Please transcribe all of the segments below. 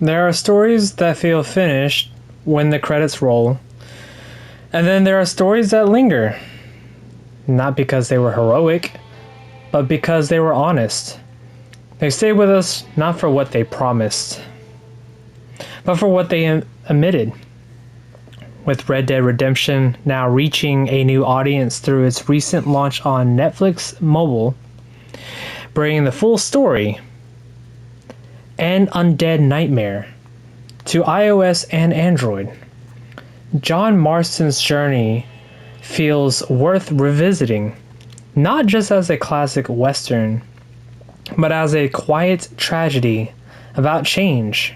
There are stories that feel finished when the credits roll, and then there are stories that linger, not because they were heroic, but because they were honest. They stay with us not for what they promised, but for what they emitted. With Red Dead Redemption now reaching a new audience through its recent launch on Netflix Mobile, bringing the full story and Undead Nightmare to iOS and Android, John Marston's journey feels worth revisiting, not just as a classic Western, but as a quiet tragedy about change,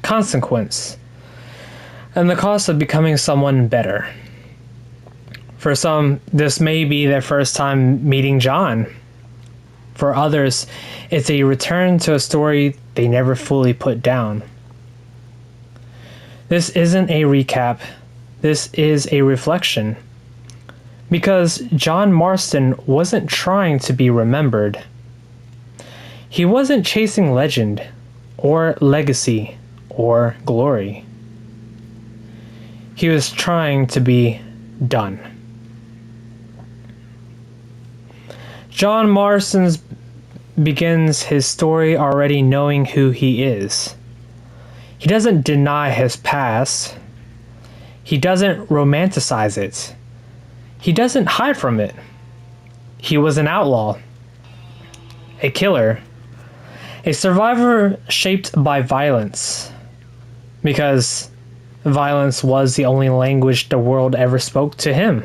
consequence, and the cost of becoming someone better. For some, this may be their first time meeting John. For others, it's a return to a story they never fully put down. This isn't a recap, this is a reflection. Because John Marston wasn't trying to be remembered. He wasn't chasing legend, or legacy, or glory. He was trying to be done. John Marston begins his story already knowing who he is. He doesn't deny his past. He doesn't romanticize it. He doesn't hide from it. He was an outlaw, a killer, a survivor shaped by violence, because violence was the only language the world ever spoke to him.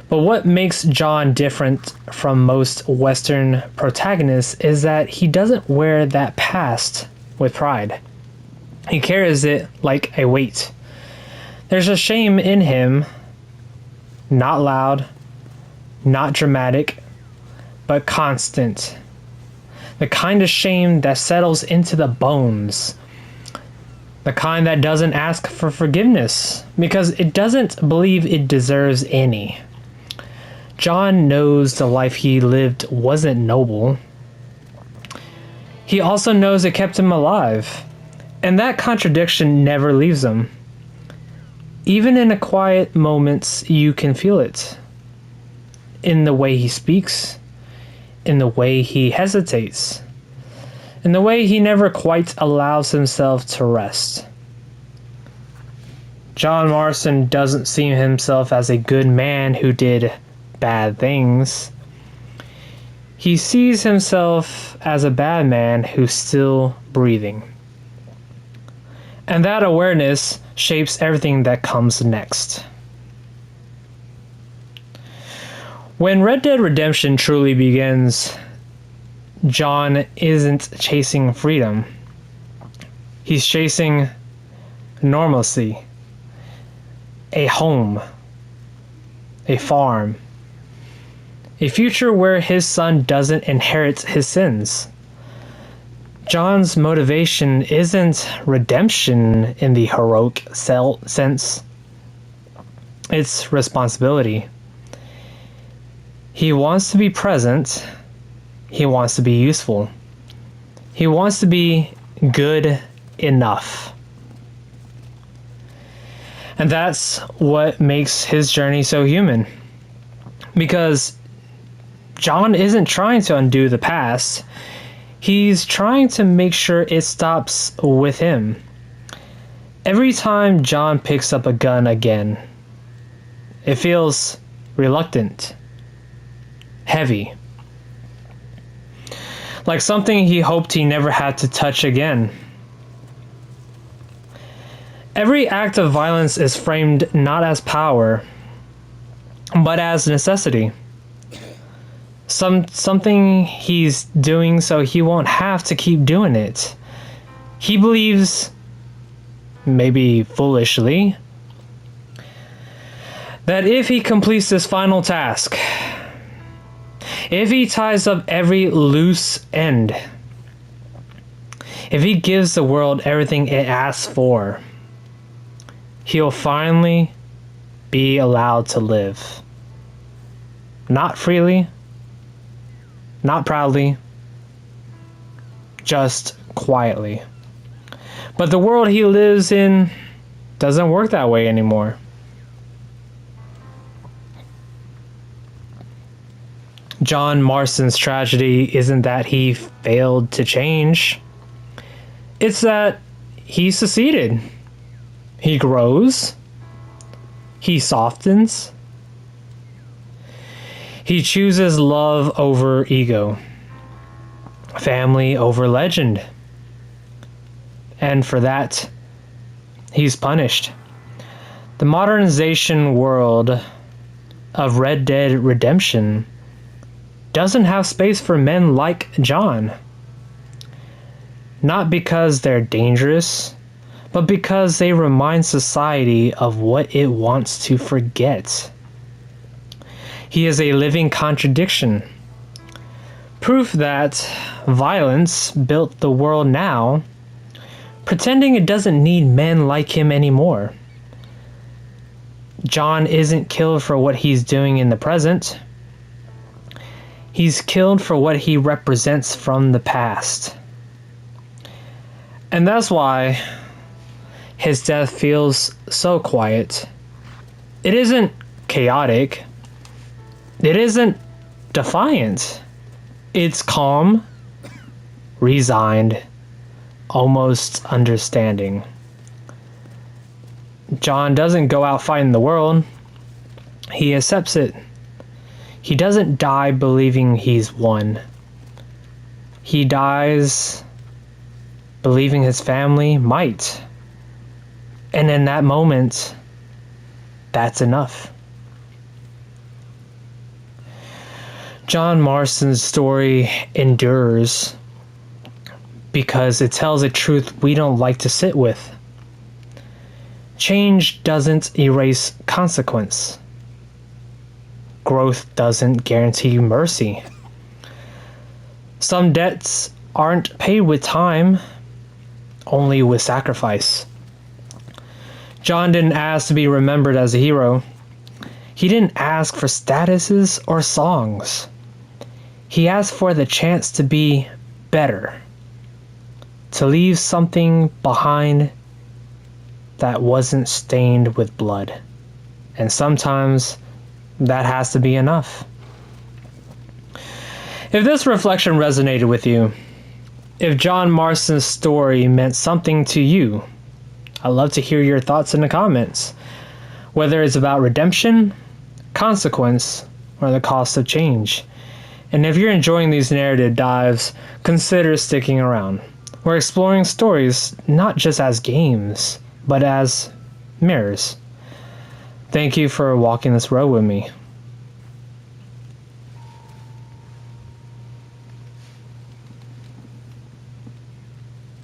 But what makes John different from most Western protagonists is that he doesn't wear that past with pride. He carries it like a weight. There's a shame in him, not loud, not dramatic, but constant. The kind of shame that settles into the bones. The kind that doesn't ask for forgiveness because it doesn't believe it deserves any. John knows the life he lived wasn't noble. He also knows it kept him alive, and that contradiction never leaves him. Even in the quiet moments, you can feel it. In the way he speaks, in the way he hesitates, in the way he never quite allows himself to rest. John Marston doesn't see himself as a good man who did bad things. He sees himself as a bad man who's still breathing. And that awareness shapes everything that comes next. When Red Dead Redemption truly begins, John isn't chasing freedom. He's chasing normalcy, a home, a farm, a future where his son doesn't inherit his sins. John's motivation isn't redemption in the heroic sense. It's responsibility. He wants to be present. He wants to be useful. He wants to be good enough. And that's what makes his journey so human. Because John isn't trying to undo the past. He's trying to make sure it stops with him. Every time John picks up a gun again, it feels reluctant, heavy. Like something he hoped he never had to touch again. Every act of violence is framed not as power, but as necessity. Something he's doing so he won't have to keep doing it. He believes, maybe foolishly, that if he completes this final task, if he ties up every loose end, if he gives the world everything it asks for, he'll finally be allowed to live. Not freely, not proudly, just quietly. But the world he lives in doesn't work that way anymore. John Marston's tragedy isn't that he failed to change. It's that he succeeded. He grows. He softens. He chooses love over ego. Family over legend. And for that, he's punished. The modernization world of Red Dead Redemption doesn't have space for men like John. Not because they're dangerous, but because they remind society of what it wants to forget. He is a living contradiction. Proof that violence built the world now, pretending it doesn't need men like him anymore. John isn't killed for what he's doing in the present. He's killed for what he represents from the past. And that's why his death feels so quiet. It isn't chaotic. It isn't defiant. It's calm, resigned, almost understanding. John doesn't go out fighting the world. He accepts it. He doesn't die believing he's won. He dies believing his family might. And in that moment, that's enough. John Marston's story endures because it tells a truth we don't like to sit with. Change doesn't erase consequence. Growth doesn't guarantee mercy. Some debts aren't paid with time, only with sacrifice. John didn't ask to be remembered as a hero. He didn't ask for statuses or songs. He asked for the chance to be better, to leave something behind that wasn't stained with blood. And sometimes that has to be enough. If this reflection resonated with you, if John Marston's story meant something to you, I'd love to hear your thoughts in the comments, whether it's about redemption, consequence, or the cost of change. And if you're enjoying these narrative dives, consider sticking around. We're exploring stories not just as games, but as mirrors. Thank you for walking this road with me.